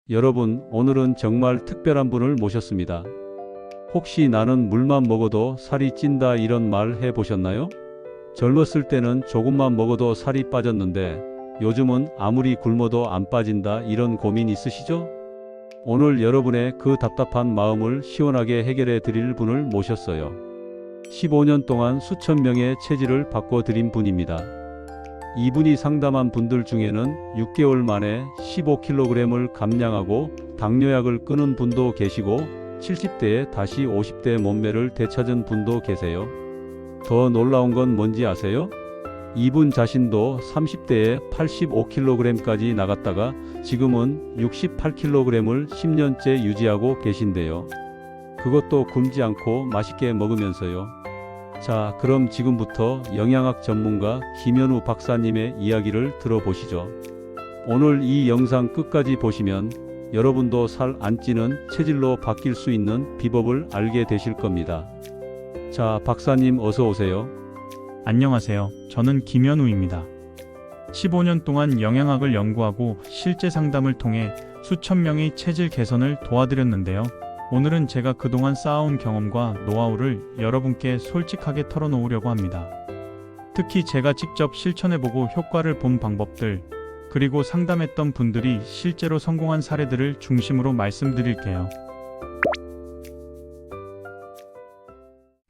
여러분, 오늘은 정말 특별한 분을 모셨습니다. 혹시 나는 물만 먹어도 살이 찐다 이런 말 해보셨나요? 젊었을 때는 조금만 먹어도 살이 빠졌는데 요즘은 아무리 굶어도 안 빠진다 이런 고민 있으시죠? 오늘 여러분의 그 답답한 마음을 시원하게 해결해 드릴 분을 모셨어요. 15년 동안 수천 명의 체질을 바꿔드린 분입니다. 이분이 상담한 분들 중에는 6개월 만에 15kg을 감량하고 당뇨약을 끊은 분도 계시고 70대에 다시 50대 몸매를 되찾은 분도 계세요. 더 놀라운 건 뭔지 아세요? 이분 자신도 30대에 85kg까지 나갔다가 지금은 68kg을 10년째 유지하고 계신데요. 그것도 굶지 않고 맛있게 먹으면서요. 자, 그럼 지금부터 영양학 전문가 김현우 박사님의 이야기를 들어보시죠. 오늘 이 영상 끝까지 보시면 여러분도 살 안 찌는 체질로 바뀔 수 있는 비법을 알게 되실 겁니다. 자, 박사님 어서 오세요. 안녕하세요. 저는 김현우입니다. 15년 동안 영양학을 연구하고 실제 상담을 통해 수천 명의 체질 개선을 도와드렸는데요. 오늘은 제가 그동안 쌓아온 경험과 노하우를 여러분께 솔직하게 털어놓으려고 합니다. 특히 제가 직접 실천해보고 효과를 본 방법들, 그리고 상담했던 분들이 실제로 성공한 사례들을 중심으로 말씀드릴게요.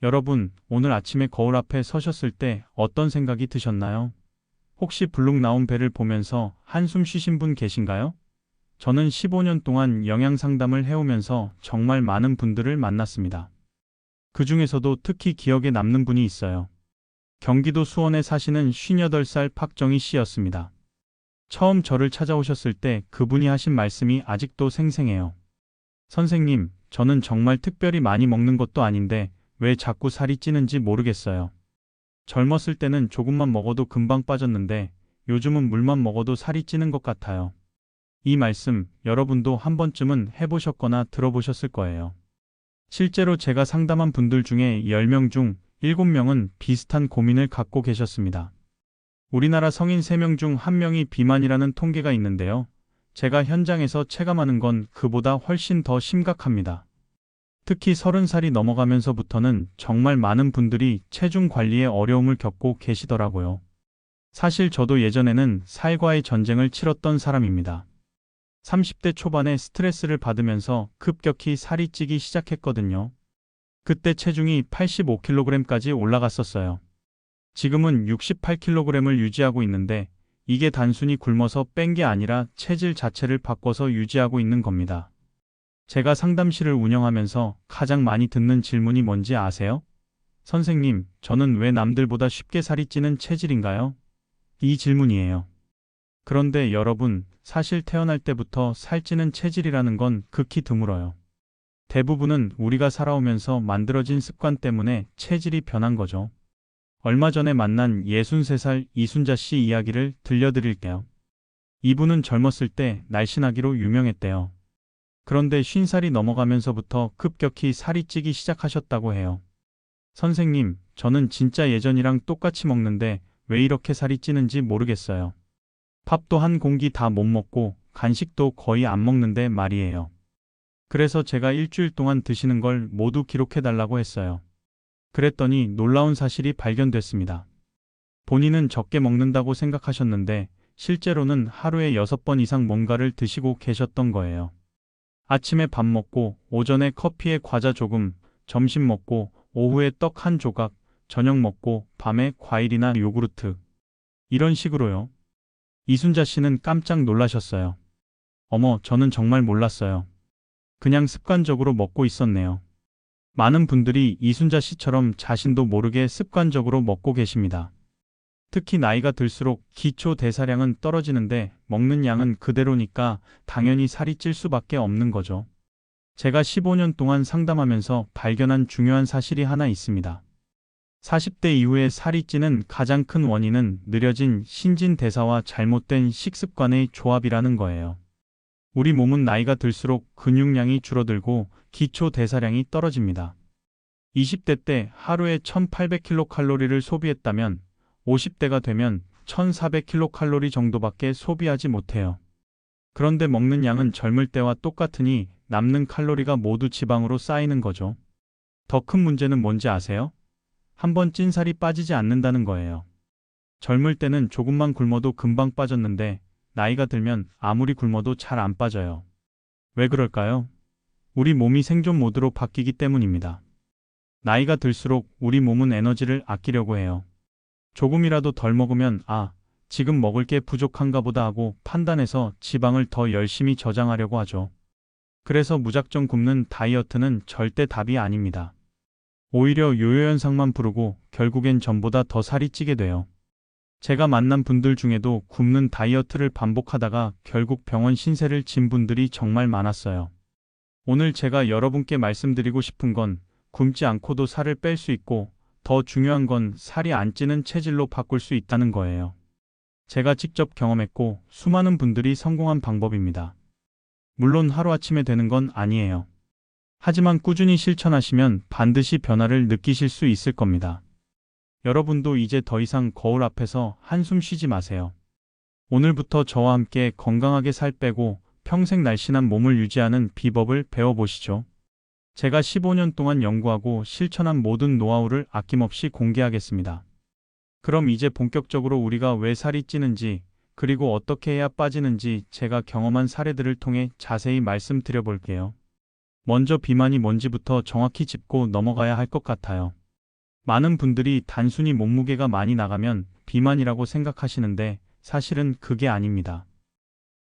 여러분, 오늘 아침에 거울 앞에 서셨을 때 어떤 생각이 드셨나요? 혹시 불룩 나온 배를 보면서 한숨 쉬신 분 계신가요? 저는 15년 동안 영양 상담을 해오면서 정말 많은 분들을 만났습니다. 그 중에서도 특히 기억에 남는 분이 있어요. 경기도 수원에 사시는 58살 박정희 씨였습니다. 처음 저를 찾아오셨을 때 그분이 하신 말씀이 아직도 생생해요. 선생님, 저는 정말 특별히 많이 먹는 것도 아닌데 왜 자꾸 살이 찌는지 모르겠어요. 젊었을 때는 조금만 먹어도 금방 빠졌는데 요즘은 물만 먹어도 살이 찌는 것 같아요. 이 말씀 여러분도 한 번쯤은 해보셨거나 들어보셨을 거예요. 실제로 제가 상담한 분들 중에 10명 중 7명은 비슷한 고민을 갖고 계셨습니다. 우리나라 성인 3명 중 1명이 비만이라는 통계가 있는데요. 제가 현장에서 체감하는 건 그보다 훨씬 더 심각합니다. 특히 30살이 넘어가면서부터는 정말 많은 분들이 체중 관리에 어려움을 겪고 계시더라고요. 사실 저도 예전에는 살과의 전쟁을 치렀던 사람입니다. 30대 초반에 스트레스를 받으면서 급격히 살이 찌기 시작했거든요. 그때 체중이 85kg까지 올라갔었어요. 지금은 68kg을 유지하고 있는데 이게 단순히 굶어서 뺀 게 아니라 체질 자체를 바꿔서 유지하고 있는 겁니다. 제가 상담실을 운영하면서 가장 많이 듣는 질문이 뭔지 아세요? 선생님, 저는 왜 남들보다 쉽게 살이 찌는 체질인가요? 이 질문이에요. 그런데 여러분, 사실 태어날 때부터 살찌는 체질이라는 건 극히 드물어요. 대부분은 우리가 살아오면서 만들어진 습관 때문에 체질이 변한 거죠. 얼마 전에 만난 63살 이순자 씨 이야기를 들려드릴게요. 이분은 젊었을 때 날씬하기로 유명했대요. 그런데 50살이 넘어가면서부터 급격히 살이 찌기 시작하셨다고 해요. 선생님, 저는 진짜 예전이랑 똑같이 먹는데 왜 이렇게 살이 찌는지 모르겠어요. 밥도 한 공기 다 못 먹고 간식도 거의 안 먹는데 말이에요. 그래서 제가 일주일 동안 드시는 걸 모두 기록해달라고 했어요. 그랬더니 놀라운 사실이 발견됐습니다. 본인은 적게 먹는다고 생각하셨는데 실제로는 하루에 6번 이상 뭔가를 드시고 계셨던 거예요. 아침에 밥 먹고, 오전에 커피에 과자 조금, 점심 먹고, 오후에 떡 한 조각, 저녁 먹고, 밤에 과일이나 요구르트. 이런 식으로요. 이순자 씨는 깜짝 놀라셨어요. 어머, 저는 정말 몰랐어요. 그냥 습관적으로 먹고 있었네요. 많은 분들이 이순자 씨처럼 자신도 모르게 습관적으로 먹고 계십니다. 특히 나이가 들수록 기초 대사량은 떨어지는데 먹는 양은 그대로니까 당연히 살이 찔 수밖에 없는 거죠. 제가 15년 동안 상담하면서 발견한 중요한 사실이 하나 있습니다. 40대 이후에 살이 찌는 가장 큰 원인은 느려진 신진대사와 잘못된 식습관의 조합이라는 거예요. 우리 몸은 나이가 들수록 근육량이 줄어들고 기초 대사량이 떨어집니다. 20대 때 하루에 1800kcal를 소비했다면 50대가 되면 1400kcal 정도밖에 소비하지 못해요. 그런데 먹는 양은 젊을 때와 똑같으니 남는 칼로리가 모두 지방으로 쌓이는 거죠. 더 큰 문제는 뭔지 아세요? 한번 찐 살이 빠지지 않는다는 거예요. 젊을 때는 조금만 굶어도 금방 빠졌는데 나이가 들면 아무리 굶어도 잘 안 빠져요. 왜 그럴까요? 우리 몸이 생존 모드로 바뀌기 때문입니다. 나이가 들수록 우리 몸은 에너지를 아끼려고 해요. 조금이라도 덜 먹으면 지금 먹을 게 부족한가 보다 하고 판단해서 지방을 더 열심히 저장하려고 하죠. 그래서 무작정 굶는 다이어트는 절대 답이 아닙니다. 오히려 요요 현상만 부르고 결국엔 전보다 더 살이 찌게 돼요. 제가 만난 분들 중에도 굶는 다이어트를 반복하다가 결국 병원 신세를 진 분들이 정말 많았어요. 오늘 제가 여러분께 말씀드리고 싶은 건 굶지 않고도 살을 뺄 수 있고 더 중요한 건 살이 안 찌는 체질로 바꿀 수 있다는 거예요. 제가 직접 경험했고 수많은 분들이 성공한 방법입니다. 물론 하루아침에 되는 건 아니에요. 하지만 꾸준히 실천하시면 반드시 변화를 느끼실 수 있을 겁니다. 여러분도 이제 더 이상 거울 앞에서 한숨 쉬지 마세요. 오늘부터 저와 함께 건강하게 살 빼고 평생 날씬한 몸을 유지하는 비법을 배워보시죠. 제가 15년 동안 연구하고 실천한 모든 노하우를 아낌없이 공개하겠습니다. 그럼 이제 본격적으로 우리가 왜 살이 찌는지, 그리고 어떻게 해야 빠지는지 제가 경험한 사례들을 통해 자세히 말씀드려 볼게요. 먼저 비만이 뭔지부터 정확히 짚고 넘어가야 할 것 같아요. 많은 분들이 단순히 몸무게가 많이 나가면 비만이라고 생각하시는데 사실은 그게 아닙니다.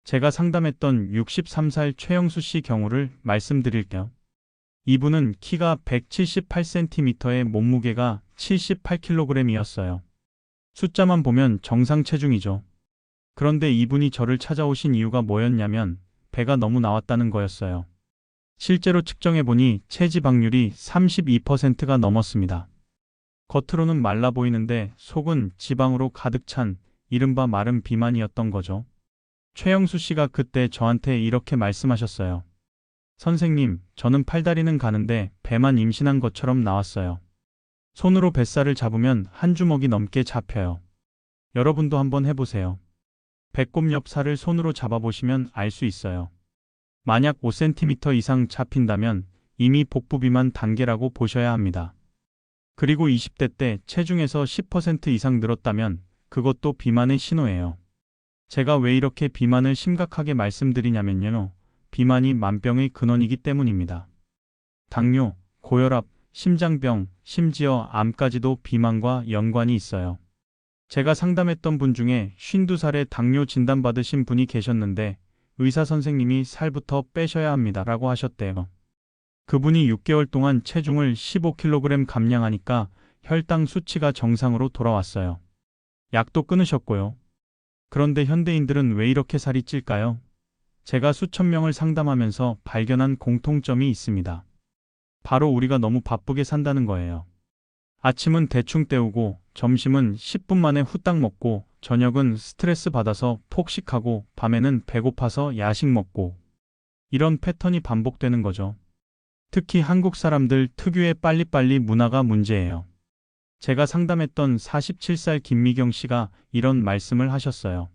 제가 상담했던 63살 최영수 씨 경우를 말씀드릴게요. 이분은 키가 178cm에 몸무게가 78kg이었어요. 숫자만 보면 정상 체중이죠. 그런데 이분이 저를 찾아오신 이유가 뭐였냐면 배가 너무 나왔다는 거였어요. 실제로 측정해보니 체지방률이 32%가 넘었습니다. 겉으로는 말라 보이는데 속은 지방으로 가득 찬 이른바 마른 비만이었던 거죠. 최영수 씨가 그때 저한테 이렇게 말씀하셨어요. 선생님, 저는 팔다리는 가는데 배만 임신한 것처럼 나왔어요. 손으로 뱃살을 잡으면 한 주먹이 넘게 잡혀요. 여러분도 한번 해보세요. 배꼽 옆 살을 손으로 잡아보시면 알 수 있어요. 만약 5cm 이상 잡힌다면 이미 복부 비만 단계라고 보셔야 합니다. 그리고 20대 때 체중에서 10% 이상 늘었다면 그것도 비만의 신호예요. 제가 왜 이렇게 비만을 심각하게 말씀드리냐면요. 비만이 만병의 근원이기 때문입니다. 당뇨, 고혈압, 심장병, 심지어 암까지도 비만과 연관이 있어요. 제가 상담했던 분 중에 52살에 당뇨 진단받으신 분이 계셨는데 의사 선생님이 살부터 빼셔야 합니다 라고 하셨대요. 그분이 6개월 동안 체중을 15kg 감량하니까 혈당 수치가 정상으로 돌아왔어요. 약도 끊으셨고요. 그런데 현대인들은 왜 이렇게 살이 찔까요? 제가 수천 명을 상담하면서 발견한 공통점이 있습니다. 바로 우리가 너무 바쁘게 산다는 거예요. 아침은 대충 때우고 점심은 10분 만에 후딱 먹고 저녁은 스트레스 받아서 폭식하고 밤에는 배고파서 야식 먹고 이런 패턴이 반복되는 거죠. 특히 한국 사람들 특유의 빨리빨리 문화가 문제예요. 제가 상담했던 47살 김미경 씨가 이런 말씀을 하셨어요.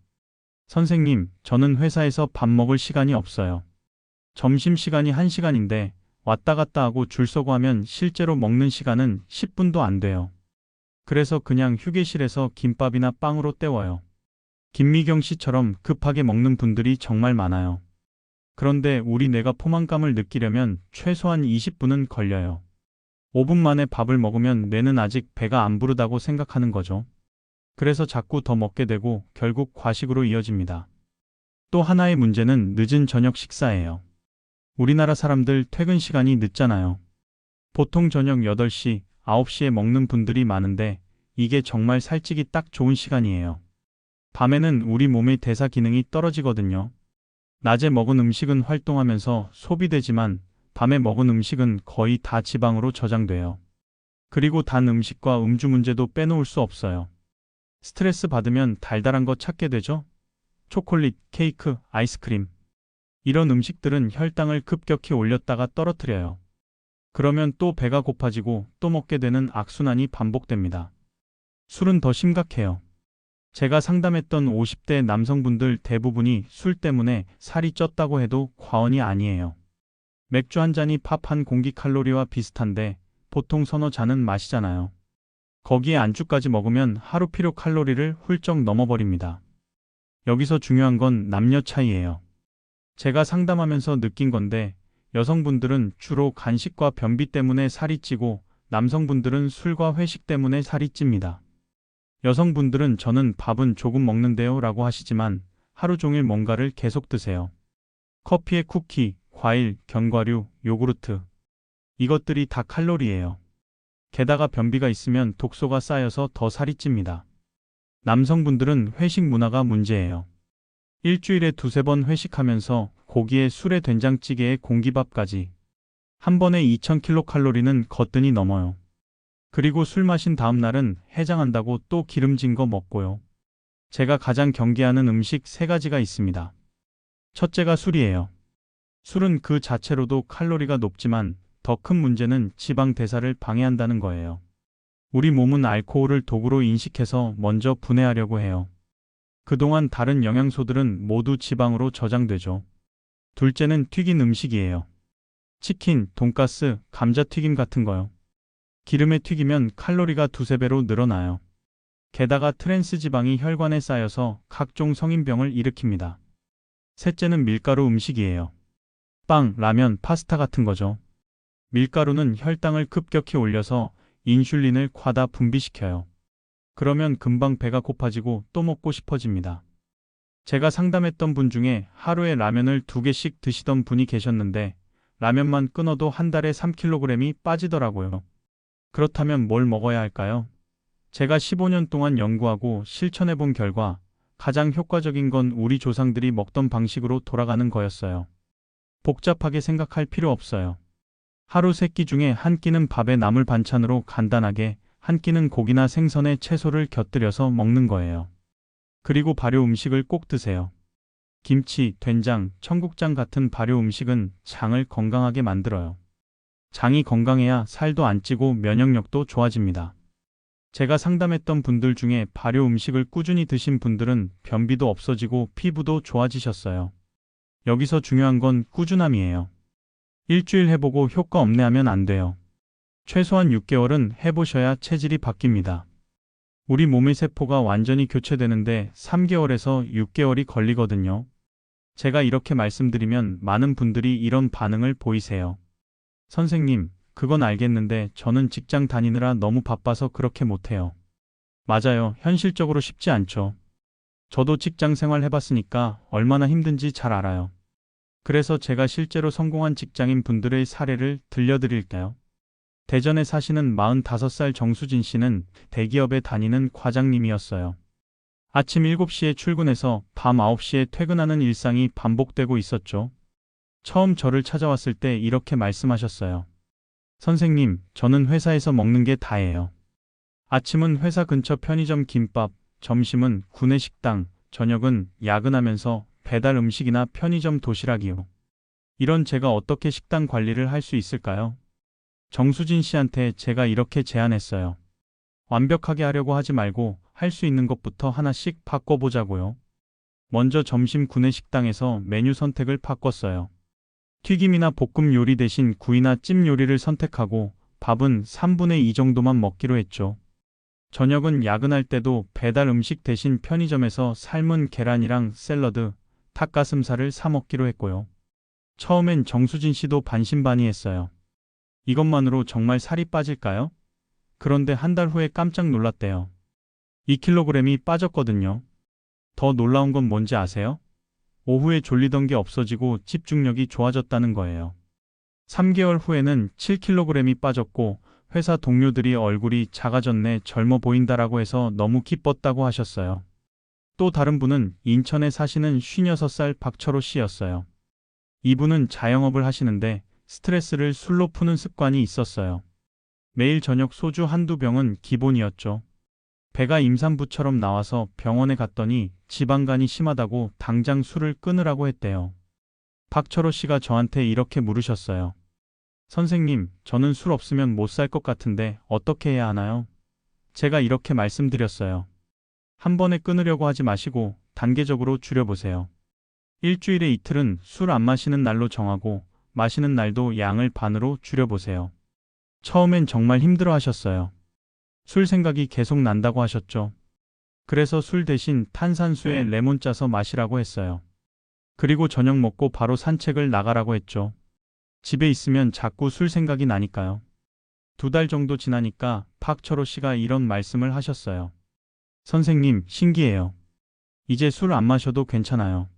선생님, 저는 회사에서 밥 먹을 시간이 없어요. 점심시간이 1시간인데 왔다 갔다 하고 줄 서고 하면 실제로 먹는 시간은 10분도 안 돼요. 그래서 그냥 휴게실에서 김밥이나 빵으로 때워요. 김미경 씨처럼 급하게 먹는 분들이 정말 많아요. 그런데 우리 뇌가 포만감을 느끼려면 최소한 20분은 걸려요. 5분 만에 밥을 먹으면 뇌는 아직 배가 안 부르다고 생각하는 거죠. 그래서 자꾸 더 먹게 되고 결국 과식으로 이어집니다. 또 하나의 문제는 늦은 저녁 식사예요. 우리나라 사람들 퇴근 시간이 늦잖아요. 보통 저녁 8시, 9시에 먹는 분들이 많은데 이게 정말 살찌기 딱 좋은 시간이에요. 밤에는 우리 몸의 대사 기능이 떨어지거든요. 낮에 먹은 음식은 활동하면서 소비되지만 밤에 먹은 음식은 거의 다 지방으로 저장돼요. 그리고 단 음식과 음주 문제도 빼놓을 수 없어요. 스트레스 받으면 달달한 거 찾게 되죠? 초콜릿, 케이크, 아이스크림. 이런 음식들은 혈당을 급격히 올렸다가 떨어뜨려요. 그러면 또 배가 고파지고 또 먹게 되는 악순환이 반복됩니다. 술은 더 심각해요. 제가 상담했던 50대 남성분들 대부분이 술 때문에 살이 쪘다고 해도 과언이 아니에요. 맥주 한 잔이 밥 한 공기 칼로리와 비슷한데 보통 서너 잔은 마시잖아요. 거기에 안주까지 먹으면 하루 필요 칼로리를 훌쩍 넘어버립니다. 여기서 중요한 건 남녀 차이예요. 제가 상담하면서 느낀 건데 여성분들은 주로 간식과 변비 때문에 살이 찌고 남성분들은 술과 회식 때문에 살이 찝니다. 여성분들은 저는 밥은 조금 먹는데요 라고 하시지만 하루 종일 뭔가를 계속 드세요. 커피에 쿠키, 과일, 견과류, 요구르트. 이것들이 다 칼로리예요. 게다가 변비가 있으면 독소가 쌓여서 더 살이 찝니다. 남성분들은 회식 문화가 문제예요. 일주일에 두세 번 회식하면서 고기에 술에 된장찌개에 공기밥까지. 한 번에 2000kcal는 거뜬히 넘어요. 그리고 술 마신 다음 날은 해장한다고 또 기름진 거 먹고요. 제가 가장 경계하는 음식 세 가지가 있습니다. 첫째가 술이에요. 술은 그 자체로도 칼로리가 높지만 더 큰 문제는 지방 대사를 방해한다는 거예요. 우리 몸은 알코올을 도구로 인식해서 먼저 분해하려고 해요. 그동안 다른 영양소들은 모두 지방으로 저장되죠. 둘째는 튀긴 음식이에요. 치킨, 돈가스, 감자튀김 같은 거요. 기름에 튀기면 칼로리가 두세 배로 늘어나요. 게다가 트랜스 지방이 혈관에 쌓여서 각종 성인병을 일으킵니다. 셋째는 밀가루 음식이에요. 빵, 라면, 파스타 같은 거죠. 밀가루는 혈당을 급격히 올려서 인슐린을 과다 분비시켜요. 그러면 금방 배가 고파지고 또 먹고 싶어집니다. 제가 상담했던 분 중에 하루에 라면을 2개씩 드시던 분이 계셨는데 라면만 끊어도 한 달에 3kg이 빠지더라고요. 그렇다면 뭘 먹어야 할까요? 제가 15년 동안 연구하고 실천해 본 결과 가장 효과적인 건 우리 조상들이 먹던 방식으로 돌아가는 거였어요. 복잡하게 생각할 필요 없어요. 하루 3끼 중에 한 끼는 밥에 나물 반찬으로 간단하게, 한 끼는 고기나 생선에 채소를 곁들여서 먹는 거예요. 그리고 발효 음식을 꼭 드세요. 김치, 된장, 청국장 같은 발효 음식은 장을 건강하게 만들어요. 장이 건강해야 살도 안 찌고 면역력도 좋아집니다. 제가 상담했던 분들 중에 발효 음식을 꾸준히 드신 분들은 변비도 없어지고 피부도 좋아지셨어요. 여기서 중요한 건 꾸준함이에요. 일주일 해보고 효과 없네 하면 안 돼요. 최소한 6개월은 해보셔야 체질이 바뀝니다. 우리 몸의 세포가 완전히 교체되는데 3개월에서 6개월이 걸리거든요. 제가 이렇게 말씀드리면 많은 분들이 이런 반응을 보이세요. 선생님, 그건 알겠는데 저는 직장 다니느라 너무 바빠서 그렇게 못해요. 맞아요. 현실적으로 쉽지 않죠. 저도 직장 생활 해봤으니까 얼마나 힘든지 잘 알아요. 그래서 제가 실제로 성공한 직장인 분들의 사례를 들려드릴까요? 대전에 사시는 45살 정수진 씨는 대기업에 다니는 과장님이었어요. 아침 7시에 출근해서 밤 9시에 퇴근하는 일상이 반복되고 있었죠. 처음 저를 찾아왔을 때 이렇게 말씀하셨어요. 선생님, 저는 회사에서 먹는 게 다예요. 아침은 회사 근처 편의점 김밥, 점심은 구내 식당, 저녁은 야근하면서 배달 음식이나 편의점 도시락이요. 이런 제가 어떻게 식단 관리를 할 수 있을까요? 정수진 씨한테 제가 이렇게 제안했어요. 완벽하게 하려고 하지 말고 할 수 있는 것부터 하나씩 바꿔보자고요. 먼저 점심 구내 식당에서 메뉴 선택을 바꿨어요. 튀김이나 볶음 요리 대신 구이나 찜 요리를 선택하고 밥은 3분의 2 정도만 먹기로 했죠. 저녁은 야근할 때도 배달 음식 대신 편의점에서 삶은 계란이랑 샐러드, 닭가슴살을 사 먹기로 했고요. 처음엔 정수진 씨도 반신반의했어요. 이것만으로 정말 살이 빠질까요? 그런데 한 달 후에 깜짝 놀랐대요. 2kg이 빠졌거든요. 더 놀라운 건 뭔지 아세요? 오후에 졸리던 게 없어지고 집중력이 좋아졌다는 거예요. 3개월 후에는 7kg이 빠졌고 회사 동료들이 얼굴이 작아졌네, 젊어 보인다라고 해서 너무 기뻤다고 하셨어요. 또 다른 분은 인천에 사시는 56살 박철호 씨였어요. 이분은 자영업을 하시는데 스트레스를 술로 푸는 습관이 있었어요. 매일 저녁 소주 한두 병은 기본이었죠. 배가 임산부처럼 나와서 병원에 갔더니 지방간이 심하다고 당장 술을 끊으라고 했대요. 박철호 씨가 저한테 이렇게 물으셨어요. 선생님, 저는 술 없으면 못 살 것 같은데 어떻게 해야 하나요? 제가 이렇게 말씀드렸어요. 한 번에 끊으려고 하지 마시고 단계적으로 줄여보세요. 일주일에 이틀은 술 안 마시는 날로 정하고 마시는 날도 양을 반으로 줄여보세요. 처음엔 정말 힘들어 하셨어요. 술 생각이 계속 난다고 하셨죠. 그래서 술 대신 탄산수에 레몬 짜서 마시라고 했어요. 그리고 저녁 먹고 바로 산책을 나가라고 했죠. 집에 있으면 자꾸 술 생각이 나니까요. 2달 정도 지나니까 박철호 씨가 이런 말씀을 하셨어요. 선생님, 신기해요. 이제 술 안 마셔도 괜찮아요.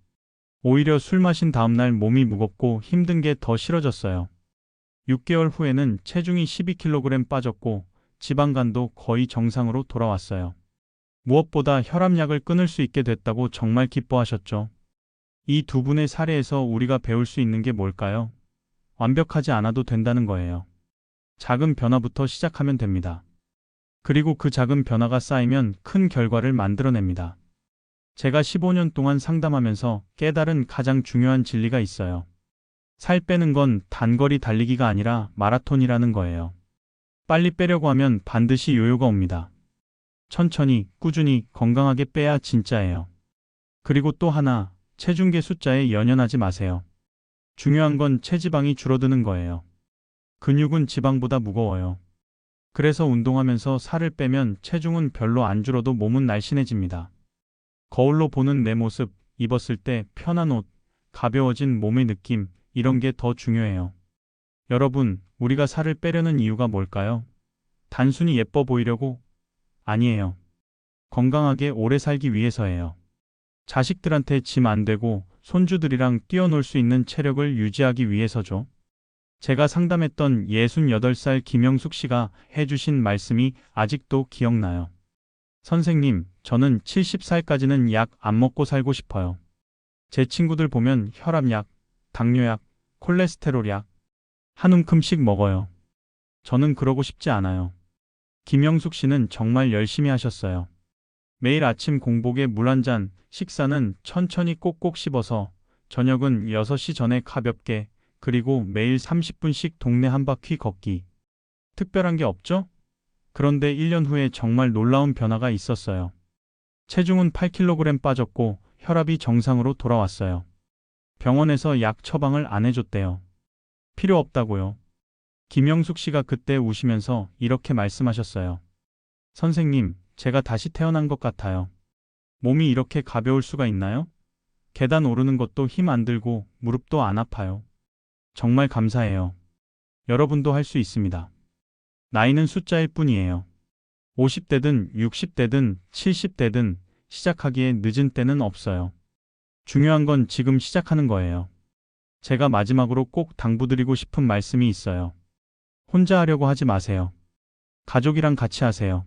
오히려 술 마신 다음날 몸이 무겁고 힘든 게 더 싫어졌어요. 6개월 후에는 체중이 12kg 빠졌고 지방간도 거의 정상으로 돌아왔어요. 무엇보다 혈압약을 끊을 수 있게 됐다고 정말 기뻐하셨죠. 이 두 분의 사례에서 우리가 배울 수 있는 게 뭘까요? 완벽하지 않아도 된다는 거예요. 작은 변화부터 시작하면 됩니다. 그리고 그 작은 변화가 쌓이면 큰 결과를 만들어냅니다. 제가 15년 동안 상담하면서 깨달은 가장 중요한 진리가 있어요. 살 빼는 건 단거리 달리기가 아니라 마라톤이라는 거예요. 빨리 빼려고 하면 반드시 요요가 옵니다. 천천히, 꾸준히, 건강하게 빼야 진짜예요. 그리고 또 하나, 체중계 숫자에 연연하지 마세요. 중요한 건 체지방이 줄어드는 거예요. 근육은 지방보다 무거워요. 그래서 운동하면서 살을 빼면 체중은 별로 안 줄어도 몸은 날씬해집니다. 거울로 보는 내 모습, 입었을 때 편한 옷, 가벼워진 몸의 느낌, 이런 게 더 중요해요. 여러분, 우리가 살을 빼려는 이유가 뭘까요? 단순히 예뻐 보이려고? 아니에요. 건강하게 오래 살기 위해서예요. 자식들한테 짐 안 되고 손주들이랑 뛰어놀 수 있는 체력을 유지하기 위해서죠. 제가 상담했던 68살 김영숙 씨가 해주신 말씀이 아직도 기억나요. 선생님, 저는 70살까지는 약 안 먹고 살고 싶어요. 제 친구들 보면 혈압약, 당뇨약, 콜레스테롤약 한 움큼씩 먹어요. 저는 그러고 싶지 않아요. 김영숙 씨는 정말 열심히 하셨어요. 매일 아침 공복에 물 한 잔, 식사는 천천히 꼭꼭 씹어서 저녁은 6시 전에 가볍게, 그리고 매일 30분씩 동네 한 바퀴 걷기. 특별한 게 없죠? 그런데 1년 후에 정말 놀라운 변화가 있었어요. 체중은 8kg 빠졌고 혈압이 정상으로 돌아왔어요. 병원에서 약 처방을 안 해줬대요. 필요 없다고요. 김영숙 씨가 그때 우시면서 이렇게 말씀하셨어요. 선생님, 제가 다시 태어난 것 같아요. 몸이 이렇게 가벼울 수가 있나요? 계단 오르는 것도 힘 안 들고 무릎도 안 아파요. 정말 감사해요. 여러분도 할 수 있습니다. 나이는 숫자일 뿐이에요. 50대든 60대든 70대든 시작하기에 늦은 때는 없어요. 중요한 건 지금 시작하는 거예요. 제가 마지막으로 꼭 당부드리고 싶은 말씀이 있어요. 혼자 하려고 하지 마세요. 가족이랑 같이 하세요.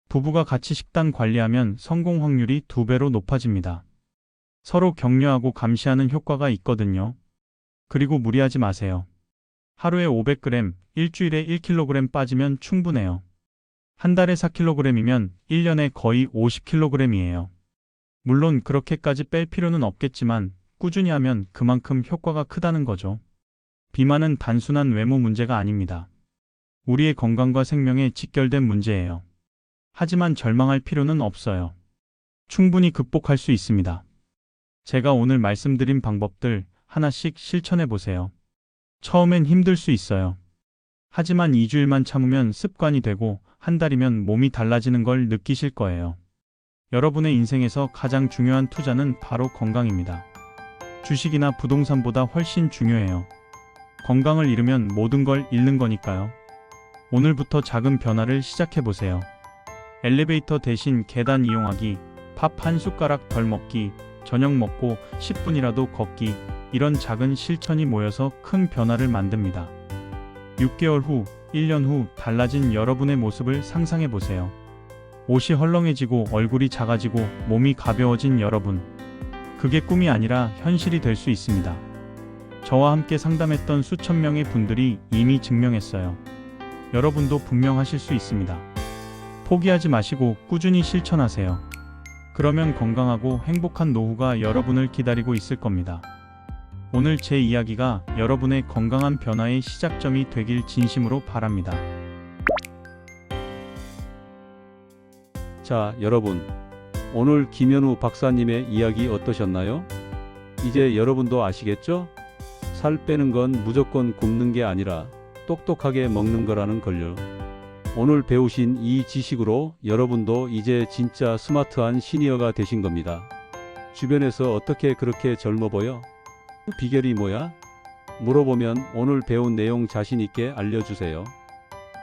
부부가 같이 식단 관리하면 성공 확률이 2배로 높아집니다. 서로 격려하고 감시하는 효과가 있거든요. 그리고 무리하지 마세요. 하루에 500g, 일주일에 1kg 빠지면 충분해요. 한 달에 4kg이면 1년에 거의 50kg이에요. 물론 그렇게까지 뺄 필요는 없겠지만 꾸준히 하면 그만큼 효과가 크다는 거죠. 비만은 단순한 외모 문제가 아닙니다. 우리의 건강과 생명에 직결된 문제예요. 하지만 절망할 필요는 없어요. 충분히 극복할 수 있습니다. 제가 오늘 말씀드린 방법들 하나씩 실천해 보세요. 처음엔 힘들 수 있어요. 하지만 2주일만 참으면 습관이 되고 한 달이면 몸이 달라지는 걸 느끼실 거예요. 여러분의 인생에서 가장 중요한 투자는 바로 건강입니다. 주식이나 부동산보다 훨씬 중요해요. 건강을 잃으면 모든 걸 잃는 거니까요. 오늘부터 작은 변화를 시작해 보세요. 엘리베이터 대신 계단 이용하기, 밥 한 숟가락 덜 먹기, 저녁 먹고 10분이라도 걷기, 이런 작은 실천이 모여서 큰 변화를 만듭니다. 6개월 후, 1년 후 달라진 여러분의 모습을 상상해 보세요. 옷이 헐렁해지고 얼굴이 작아지고 몸이 가벼워진 여러분. 그게 꿈이 아니라 현실이 될 수 있습니다. 저와 함께 상담했던 수천 명의 분들이 이미 증명했어요. 여러분도 분명 하실 수 있습니다. 포기하지 마시고 꾸준히 실천하세요. 그러면 건강하고 행복한 노후가 여러분을 기다리고 있을 겁니다. 오늘 제 이야기가 여러분의 건강한 변화의 시작점이 되길 진심으로 바랍니다. 자, 여러분. 오늘 김현우 박사님의 이야기 어떠셨나요? 이제 여러분도 아시겠죠? 살 빼는 건 무조건 굶는 게 아니라 똑똑하게 먹는 거라는 걸요. 오늘 배우신 이 지식으로 여러분도 이제 진짜 스마트한 시니어가 되신 겁니다. 주변에서 어떻게 그렇게 젊어 보여? 비결이 뭐야? 물어보면 오늘 배운 내용 자신 있게 알려주세요.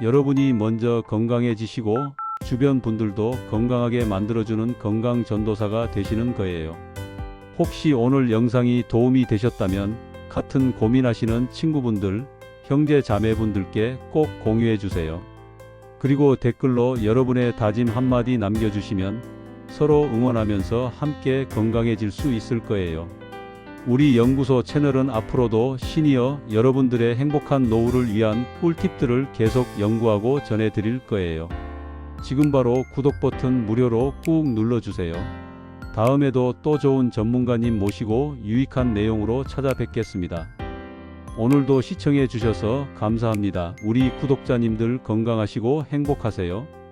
여러분이 먼저 건강해지시고 주변 분들도 건강하게 만들어주는 건강 전도사가 되시는 거예요. 혹시 오늘 영상이 도움이 되셨다면 같은 고민하시는 친구분들, 형제 자매분들께 꼭 공유해 주세요. 그리고 댓글로 여러분의 다짐 한마디 남겨주시면 서로 응원하면서 함께 건강해질 수 있을 거예요. 우리 연구소 채널은 앞으로도 시니어 여러분들의 행복한 노후를 위한 꿀팁들을 계속 연구하고 전해드릴 거예요. 지금 바로 구독 버튼 무료로 꾹 눌러주세요. 다음에도 또 좋은 전문가님 모시고 유익한 내용으로 찾아뵙겠습니다. 오늘도 시청해 주셔서 감사합니다. 우리 구독자님들 건강하시고 행복하세요.